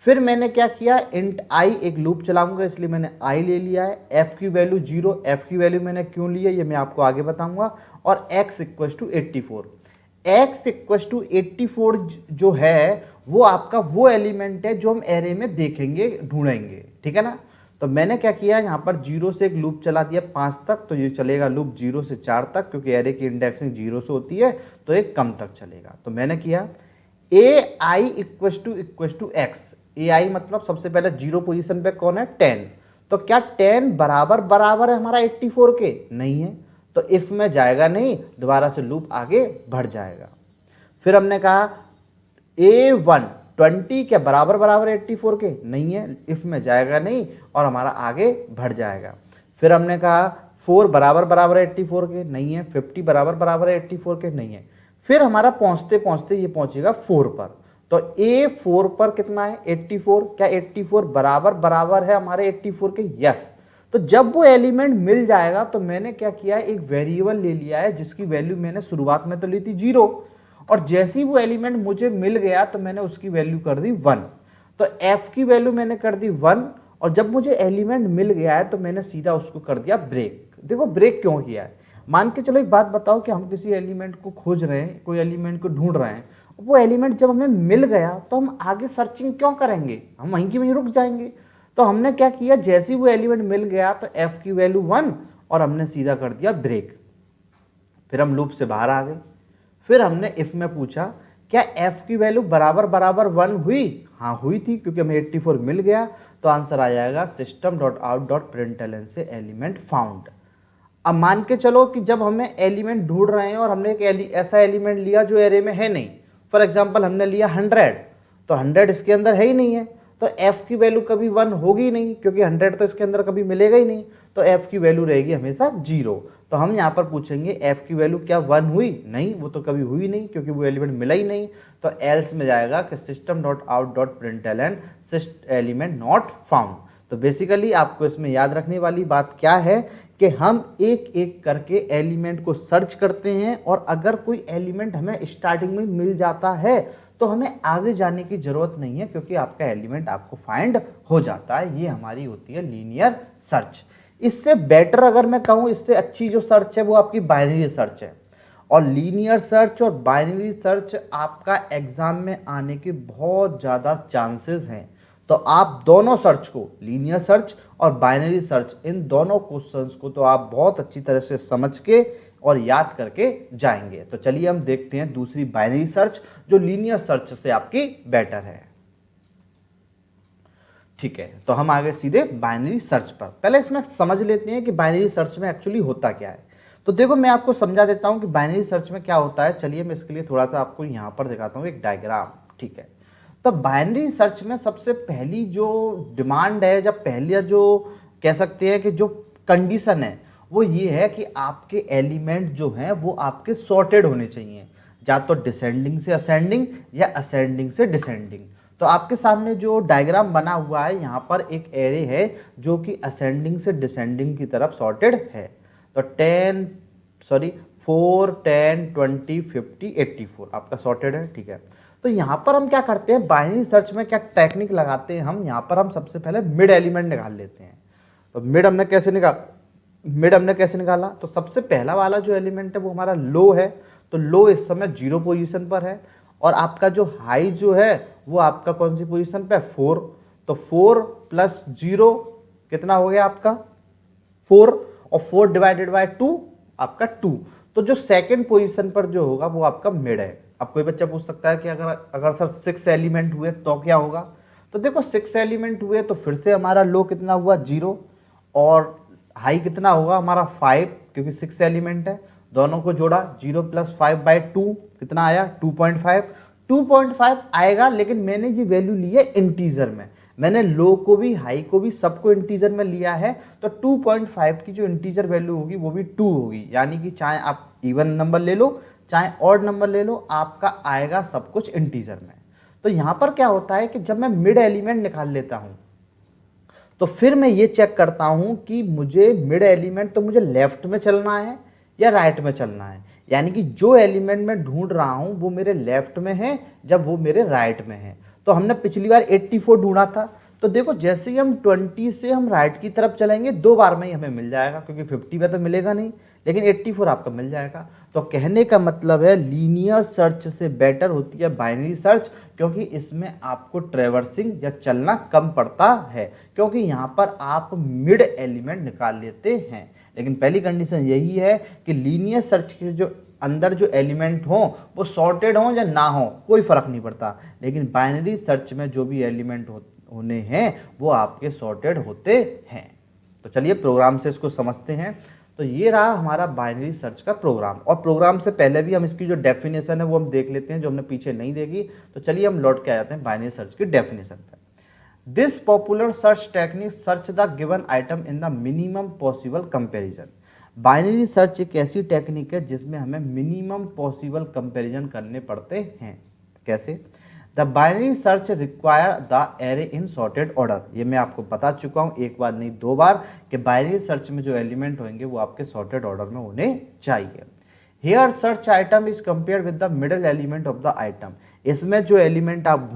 फिर मैंने क्या किया, इंट आई, एक लूप चलाऊंगा इसलिए मैंने आई ले लिया है। एफ की वैल्यू 0, एफ की वैल्यू मैंने क्यों लिया ये मैं आपको आगे बताऊंगा। और X equal to 84, X equal to 84 जो है वो आपका वो एलिमेंट है जो हम एरे में देखेंगे, ढूंढेंगे, ठीक है ना। तो मैंने क्या किया, यहाँ पर 0 से एक लूप चला दिया 5 तक, तो ये चलेगा लूप 0 से 4 तक, क्योंकि एरे की इंडेक्सिंग 0 से होती है तो एक कम तक चलेगा। तो मैंने किया ए आई इक्वल टू एक्स, ए आई मतलब सबसे पहले 0 पोजीशन पे कौन है, 10। तो क्या 10 बराबर बराबर है हमारा 84 के, नहीं है, तो इफ में जाएगा नहीं, दोबारा से लूप आगे बढ़ जाएगा। फिर हमने कहा A1 20 क्या बराबर बराबर 84 के, नहीं है, इफ में जाएगा नहीं और हमारा आगे बढ़ जाएगा। फिर हमने कहा 4 बराबर बराबर 84 के, नहीं है, 50 बराबर बराबर 84 के, नहीं है। फिर हमारा पहुंचते पहुंचते ये पहुंचेगा 4 पर। तो A4 पर कितना है, 84, क्या 84 बराबर बराबर है हमारे 84 के, यस। तो जब वो एलिमेंट मिल जाएगा तो मैंने क्या किया, एक वेरिएबल ले लिया है जिसकी वैल्यू मैंने शुरुआत में तो ली थी 0, और जैसे ही वो एलिमेंट मुझे मिल गया तो मैंने उसकी वैल्यू कर दी 1। तो f की वैल्यू मैंने कर दी 1 और जब मुझे एलिमेंट मिल गया है तो मैंने सीधा उसको कर दिया ब्रेक। देखो ब्रेक क्यों किया है, मान के चलो एक बात बताओ कि हम किसी एलिमेंट को खोज रहे हैं, कोई एलिमेंट को ढूंढ रहे हैं, वो एलिमेंट जब हमें मिल गया तो हम आगे सर्चिंग क्यों करेंगे, हम वहीं की वहीं रुक जाएंगे। तो हमने क्या किया, जैसे ही वो एलिमेंट मिल गया तो f की वैल्यू 1 और हमने सीधा कर दिया ब्रेक। फिर हम लूप से बाहर आ गए। फिर हमने इफ में पूछा क्या f की वैल्यू बराबर बराबर 1 हुई, हाँ हुई थी, क्योंकि हमें 84 मिल गया। तो आंसर आ जाएगा system.out.println से एलिमेंट फाउंड। अब मान के चलो कि जब हमें एलिमेंट ढूंढ रहे हैं और हमने एक ऐसा एलिमेंट लिया जो एरे में है नहीं, फॉर एग्जाम्पल हमने लिया 100, तो 100 इसके अंदर है ही नहीं है, तो f की वैल्यू कभी 1 होगी नहीं, क्योंकि 100 तो इसके अंदर कभी मिलेगा ही नहीं, तो f की वैल्यू रहेगी हमेशा 0। तो हम यहाँ पर पूछेंगे एफ की वैल्यू क्या 1 हुई, नहीं, वो तो कभी हुई नहीं क्योंकि वो एलिमेंट मिला ही नहीं। तो एल्स में जाएगा कि system dot out dot println element not found. तो बेसिकली आपको इसमें याद रखने वाली बात क्या है कि हम एक एक करके एलिमेंट को सर्च करते हैं, और अगर कोई एलिमेंट हमें स्टार्टिंग में मिल जाता है तो हमें आगे जाने की जरूरत नहीं है, क्योंकि आपका एलिमेंट आपको फाइंड हो जाता है। ये हमारी होती है लीनियर सर्च। इससे बेटर अगर मैं कहूँ, इससे अच्छी जो सर्च है वो आपकी बाइनरी सर्च है। और लीनियर सर्च और बाइनरी सर्च आपका एग्जाम में आने के बहुत ज़्यादा चांसेस हैं। तो आप दोनों सर्च को, लीनियर सर्च और बाइनरी सर्च, इन दोनों क्वेश्चंस को तो आप बहुत अच्छी तरह से समझ के और याद करके जाएंगे। तो चलिए हम देखते हैं दूसरी बाइनरी सर्च जो लीनियर सर्च से आपकी बेटर है। ठीक है, तो हम आगे सीधे बाइनरी सर्च पर। पहले इसमें समझ लेते हैं कि बाइनरी सर्च में एक्चुअली होता क्या है। तो देखो मैं आपको समझा देता हूं कि बाइनरी सर्च में क्या होता है। चलिए मैं इसके लिए थोड़ा सा आपको यहां पर दिखाता हूं एक डायग्राम। ठीक है, तो बाइनरी सर्च में सबसे पहली जो डिमांड है, जब पहले जो कह सकते हैं कि जो कंडीशन है वो ये है कि आपके एलिमेंट जो हैं वो आपके सॉर्टेड होने चाहिए, या तो डिसेंडिंग से असेंडिंग या असेंडिंग से डिसेंडिंग। तो आपके सामने जो डायग्राम बना हुआ है यहाँ पर एक एरे है जो कि असेंडिंग से डिसेंडिंग की तरफ सॉर्टेड है। तो 4 10 20 50 84 आपका सॉर्टेड है। ठीक है, तो यहाँ पर हम क्या करते हैं, बाइनरी सर्च में क्या टेक्निक लगाते हैं हम, यहाँ पर हम सबसे पहले मिड एलिमेंट निकाल लेते हैं। तो मिड हमने कैसे निकाला, तो सबसे पहला वाला जो एलिमेंट है वो हमारा लो है। तो लो इस समय 0 पोजीशन पर है, और आपका जो हाई जो है वो आपका कौन सी पोजीशन पे है, 4। तो 4 प्लस 0 कितना हो गया आपका 4, और 4 डिवाइडेड बाय 2 आपका 2। तो जो सेकंड पोजीशन पर जो होगा वो आपका मिड है। अब कोई बच्चा पूछ सकता है कि अगर सर 6 एलिमेंट हुए तो क्या होगा। तो देखो 6 एलिमेंट हुए तो फिर से हमारा लो कितना हुआ 0, और हाई कितना होगा हमारा 5, क्योंकि 6 एलिमेंट है। दोनों को जोड़ा 0 प्लस 5 बाई 2 कितना आया 2.5 आएगा। लेकिन मैंने ये वैल्यू ली है इंटीजर में, मैंने लो को भी हाई को भी सबको इंटीजर में लिया है। तो 2.5 की जो इंटीजर वैल्यू होगी वो भी 2 होगी, यानी कि चाहे आप इवन नंबर ले लो चाहे ऑड नंबर ले लो, आपका आएगा सब कुछ इंटीजर में। तो यहाँ पर क्या होता है कि जब मैं मिड एलिमेंट निकाल लेता हूँ तो फिर मैं ये चेक करता हूँ कि मुझे मिड एलिमेंट तो मुझे लेफ्ट में चलना है या राइट में चलना है। यानी कि जो एलिमेंट मैं ढूंढ रहा हूँ वो मेरे लेफ्ट में है जब वो मेरे राइट में है। तो हमने पिछली बार 84 ढूंढा था, तो देखो जैसे ही हम 20 से हम राइट की तरफ चलेंगे 2 बार में ही हमें मिल जाएगा, क्योंकि 50 में तो मिलेगा नहीं, लेकिन 84 आपका मिल जाएगा। तो कहने का मतलब है लीनियर सर्च से बेटर होती है बाइनरी सर्च, क्योंकि इसमें आपको ट्रेवर्सिंग या चलना कम पड़ता है, क्योंकि यहाँ पर आप मिड एलिमेंट निकाल लेते हैं। लेकिन पहली कंडीशन यही है कि लीनियर सर्च के जो अंदर जो एलिमेंट हो वो सॉर्टेड हो या ना हो कोई फर्क नहीं पड़ता, लेकिन बाइनरी सर्च में जो भी एलिमेंट होने हैं वो आपके सॉर्टेड होते हैं। तो चलिए प्रोग्राम से इसको समझते हैं। तो ये रहा हमारा बाइनरी सर्च का प्रोग्राम, और प्रोग्राम से पहले भी हम इसकी जो डेफिनेशन है वो हम देख लेते हैं, जो हमने पीछे नहीं देखी। तो चलिए हम लौट के आ जाते हैं बाइनरी सर्च की डेफिनेशन पर। This popular search technique search the given item in the minimum possible comparison. Binary search एक ऐसी टेक्निक है जिसमें हमें मिनिमम पॉसिबल कंपैरिजन करने पड़ते हैं। कैसे? The binary search require the array in sorted order. ये मैं आपको बता चुका हूँ एक बार नहीं 2 बार कि बाइनरी सर्च में जो एलिमेंट होंगे वो आपके सॉर्टेड ऑर्डर में होने चाहिए। Here search item is compare with the middle element of the item. इसमें जो एलिमेंट आप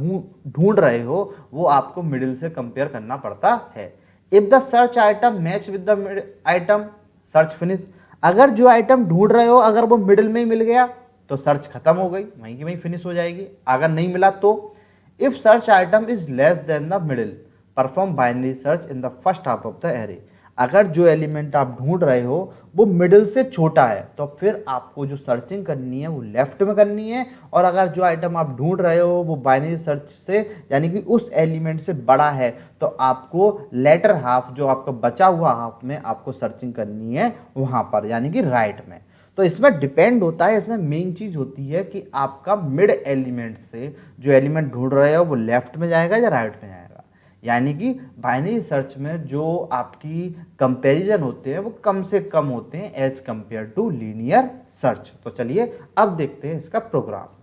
ढूंढ रहे हो वो आपको मिडिल से कंपेयर करना पड़ता है। If the search item match with the item search finish. अगर जो आइटम ढूंढ रहे हो अगर वो मिडिल में ही मिल गया तो सर्च खत्म हो गई, वहीं की वहीं फिनिश हो जाएगी। अगर नहीं मिला तो if search item is less than the middle perform binary search in the first half of the array. अगर जो एलिमेंट आप ढूंढ रहे हो वो मिडिल से छोटा है तो फिर आपको जो सर्चिंग करनी है वो लेफ्ट में करनी है, और अगर जो आइटम आप ढूंढ रहे हो वो बाइनरी सर्च से यानी कि उस एलिमेंट से बड़ा है तो आपको लेटर हाफ, जो आपका बचा हुआ हाफ में आपको सर्चिंग करनी है वहाँ पर, यानी कि राइट में। तो इसमें डिपेंड होता है, इसमें मेन चीज़ होती है कि आपका मिड एलिमेंट से जो एलिमेंट ढूंढ रहे हो वो लेफ्ट में जाएगा या राइट में जाएगा। यानी कि बाइनरी सर्च में जो आपकी कंपैरिजन होते हैं वो कम से कम होते हैं as compare to linear search. तो चलिए अब देखते हैं इसका प्रोग्राम।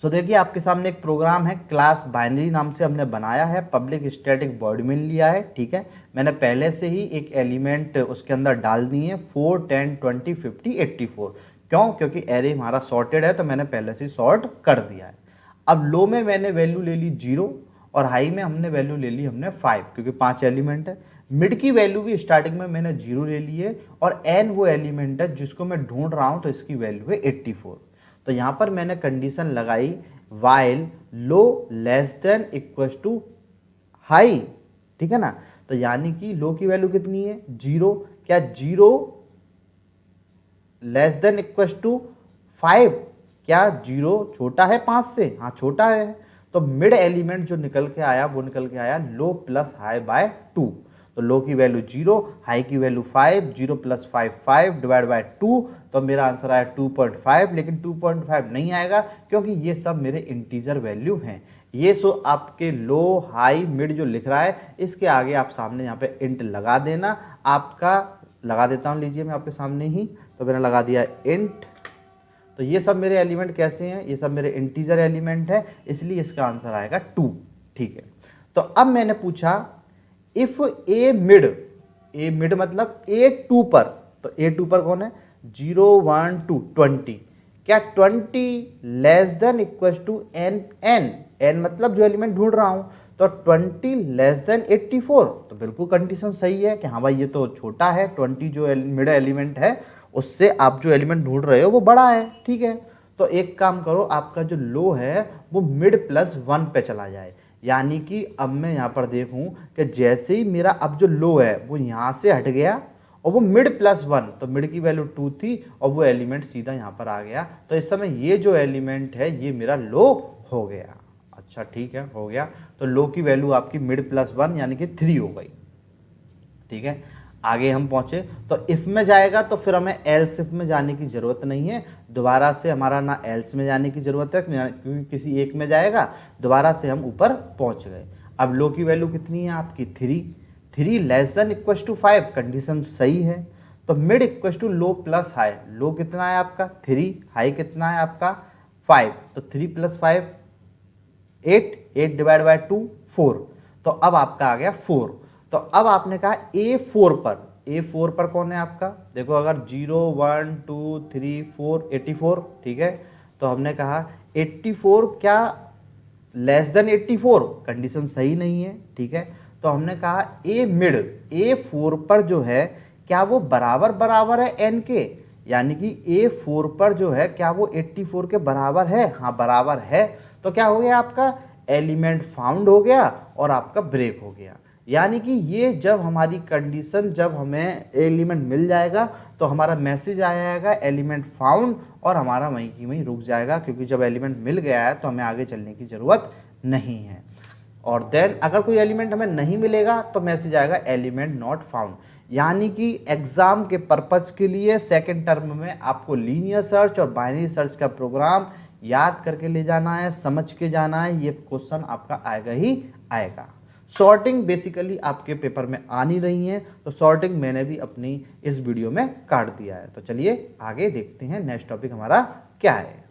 सो देखिए आपके सामने एक प्रोग्राम है, क्लास बाइनरी नाम से हमने बनाया है, पब्लिक स्टैटिक वॉइड मेन लिया है, ठीक है। मैंने पहले से ही एक एलिमेंट उसके अंदर डाल दिए 4, 10, 20, 50, 84। क्यों? क्योंकि एरे हमारा सॉर्टेड है तो मैंने पहले से सॉर्ट कर दिया है। अब लो में मैंने वैल्यू ले ली 0 और हाई में हमने वैल्यू ले ली हमने 5, क्योंकि 5 एलिमेंट है। मिड की वैल्यू भी स्टार्टिंग में मैंने 0 ले ली है और एन वो एलिमेंट है जिसको मैं ढूंढ रहा हूं, तो इसकी वैल्यू है 84। तो यहाँ पर मैंने कंडीशन लगाई while low less than equal to high, ठीक है ना। तो यानी कि लो की वैल्यू कितनी है 0, क्या 0 लेस देन इक्वल टू 5, क्या 0 छोटा है 5 से? हाँ छोटा है। तो मिड एलिमेंट जो निकल के आया वो निकल के आया लो प्लस हाई बाय 2। तो लो की वैल्यू 0, हाई की वैल्यू 5, 0 प्लस 5 5 डिवाइड बाय 2, तो मेरा आंसर आया 2.5। लेकिन 2.5 नहीं आएगा क्योंकि ये सब मेरे इंटीजर वैल्यू हैं। ये सो आपके लो हाई मिड जो लिख रहा है इसके आगे आप सामने यहाँ पे इंट लगा देना। आपका लगा देता हूँ, लीजिए मैं आपके सामने ही, तो मैंने लगा दिया इंट। तो ये सब मेरे एलिमेंट कैसे हैं? ये सब मेरे इंटीजर एलिमेंट है, इसलिए इसका आंसर आएगा 2, ठीक है। तो अब मैंने पूछा इफ ए मिड मतलब A2 पर, तो A2 पर कौन है? 0, 1, 2, 20, क्या 20 less than equal to N मतलब जो एलिमेंट ढूंढ रहा हूं, तो 20 लेस देन 84। तो बिल्कुल कंडीशन सही है कि हाँ भाई ये तो छोटा है, 20 जो मिड एलिमेंट है उससे आप जो एलिमेंट ढूंढ रहे हो वो बड़ा है, ठीक है। तो एक काम करो, आपका जो लो है वो मिड प्लस 1 पे चला जाए। यानी कि अब मैं यहाँ पर देखूं कि जैसे ही मेरा अब जो लो है वो यहाँ से हट गया और वो मिड प्लस 1, तो मिड की वैल्यू 2 थी और वो एलिमेंट सीधा यहाँ पर आ गया। तो इस समय ये जो एलिमेंट है ये मेरा लो हो गया। अच्छा ठीक है, हो गया। तो लो की वैल्यू आपकी मिड प्लस 1 यानी कि 3 हो गई, ठीक है। आगे हम पहुंचे तो इफ में जाएगा तो फिर हमें एल्स इफ में जाने की जरूरत नहीं है, दोबारा से हमारा ना एल्स में जाने की जरूरत है क्योंकि किसी एक में जाएगा, दोबारा से हम ऊपर पहुंच गए। अब लो की वैल्यू कितनी है आपकी 3 less than equal to 5, condition सही है। तो mid equal to low plus high, low कितना है आपका 3, हाई कितना है आपका 5, तो 3 प्लस 5 8 डिवाइड बाय 2 4। तो अब आपका आ गया 4। तो अब आपने कहा A4 पर कौन है आपका? देखो अगर 0, 1, 2, 3, 4 84, ठीक है। तो हमने कहा 84 क्या लेस देन 84, कंडीशन सही नहीं है, ठीक है। तो हमने कहा A4 पर जो है क्या वो बराबर है n के, यानी कि A4 पर जो है क्या वो 84 के बराबर है? हाँ बराबर है। तो क्या हो गया आपका एलिमेंट फाउंड हो गया और आपका ब्रेक हो गया। यानी कि ये जब हमारी कंडीशन, जब हमें एलिमेंट मिल जाएगा तो हमारा मैसेज आ जाएगा एलिमेंट फाउंड और हमारा वहीं की वहीं रुक जाएगा, क्योंकि जब एलिमेंट मिल गया है तो हमें आगे चलने की ज़रूरत नहीं है। और देन अगर कोई एलिमेंट हमें नहीं मिलेगा तो मैसेज आएगा एलिमेंट नॉट फाउंड। यानी कि एग्जाम के पर्पज़ के लिए सेकेंड टर्म में आपको लीनियर सर्च और बाइनरी सर्च का प्रोग्राम याद करके ले जाना है, समझ के जाना है। ये क्वेश्चन आपका आएगा ही आएगा। सॉर्टिंग बेसिकली आपके पेपर में आ नहीं रही है, तो सॉर्टिंग मैंने भी अपनी इस वीडियो में काट दिया है। तो चलिए आगे देखते हैं नेक्स्ट टॉपिक हमारा क्या है।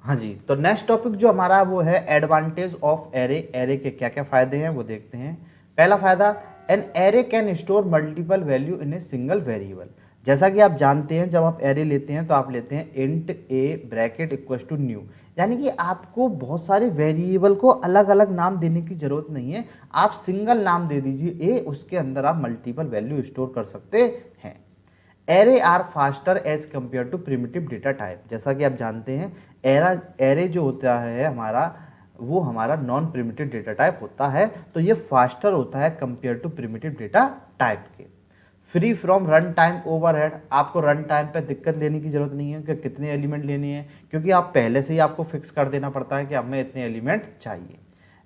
हाँ जी, तो नेक्स्ट टॉपिक जो हमारा वो है एडवांटेज ऑफ एरे। एरे के क्या क्या फायदे हैं वो देखते हैं। पहला फायदा, an array can store multiple value in a single variable. जैसा कि आप जानते हैं जब आप एरे लेते हैं तो आप लेते हैं int A bracket equals to new, यानी कि आपको बहुत सारे वेरिएबल को अलग अलग नाम देने की जरूरत नहीं है, आप सिंगल नाम दे दीजिए ए, उसके अंदर आप मल्टीपल वैल्यू स्टोर कर सकते हैं। Array are faster as compare to primitive data type. जैसा कि आप जानते हैं एरे जो होता है हमारा वो हमारा नॉन प्रिमिटिव डेटा टाइप होता है, तो ये फास्टर होता है compare to primitive data type के। Free from run time overhead, आपको रन टाइम पे दिक्कत लेने की जरूरत नहीं है कि कितने एलिमेंट लेने हैं, क्योंकि आप पहले से ही आपको फिक्स कर देना पड़ता है कि हमें इतने एलिमेंट चाहिए।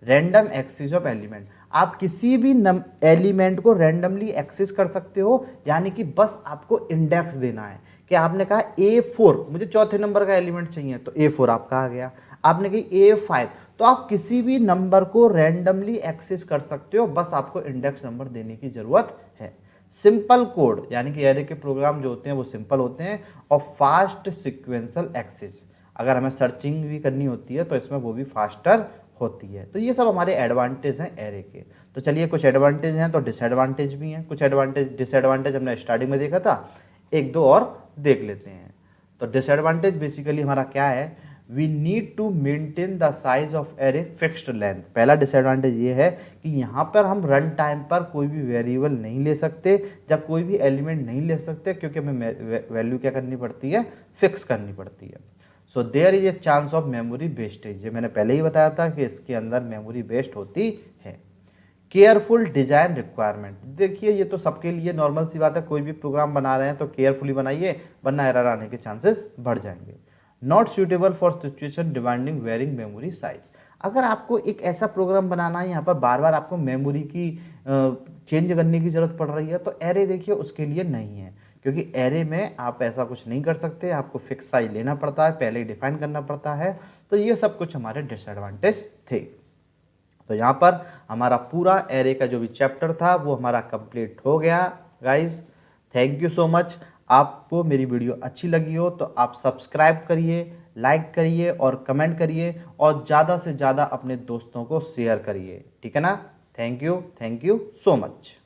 रैंडम एक्सेस ऑफ एलिमेंट, आप किसी भी एलिमेंट को रैंडमली एक्सेस कर सकते हो, यानी कि बस आपको इंडेक्स देना है कि आपने कहा A4 मुझे चौथे नंबर का एलिमेंट चाहिए तो A4 आपका आ गया। आपने कही A5 तो आप किसी भी नंबर को रैंडमली एक्सेस कर सकते हो, बस आपको इंडेक्स नंबर देने की ज़रूरत है। सिंपल कोड यानी कि एरे के प्रोग्राम जो होते हैं वो सिंपल होते हैं, और फास्ट सिक्वेंशियल एक्सेस, अगर हमें सर्चिंग भी करनी होती है तो इसमें वो भी फास्टर होती है। तो ये सब हमारे एडवांटेज हैं एरे के। तो चलिए कुछ एडवांटेज हैं तो डिसएडवांटेज भी हैं, कुछ एडवांटेज डिसएडवांटेज हमने स्टार्टिंग में देखा था, एक दो और देख लेते हैं। तो डिसएडवांटेज बेसिकली हमारा क्या है, we need to maintain the size of array fixed length. पहला डिसएडवांटेज ये है कि यहाँ पर हम रन टाइम पर कोई भी वेरिएबल नहीं ले सकते, जब कोई भी एलिमेंट नहीं ले सकते, क्योंकि हमें वैल्यू क्या करनी पड़ती है, फिक्स करनी पड़ती है। So there is a chance of memory wastage, ये मैंने पहले ही बताया था कि इसके अंदर मेमोरी वेस्ट होती है। केयरफुल डिजाइन रिक्वायरमेंट, देखिए ये तो सबके लिए नॉर्मल सी बात है, कोई भी प्रोग्राम बना रहे हैं तो केयरफुली बनाइए, वरना एरर आने के चांसेस बढ़ जाएंगे। Not suitable for situation demanding varying memory size, अगर आपको एक ऐसा प्रोग्राम बनाना है यहाँ पर बार बार आपको मेमोरी की चेंज करने की जरूरत पड़ रही है, तो एरे देखिए उसके लिए नहीं है, क्योंकि एरे में आप ऐसा कुछ नहीं कर सकते, आपको फिक्स साइज लेना पड़ता है, पहले ही डिफाइन करना पड़ता है। तो ये सब कुछ हमारे डिसएडवांटेज थे। तो यहाँ पर हमारा पूरा एरे का जो भी चैप्टर था वो हमारा कंप्लीट हो गया guys. Thank you so much. आपको मेरी वीडियो अच्छी लगी हो तो आप सब्सक्राइब करिए, लाइक करिए और कमेंट करिए, और ज़्यादा से ज़्यादा अपने दोस्तों को शेयर करिए, ठीक है ना। Thank you so much.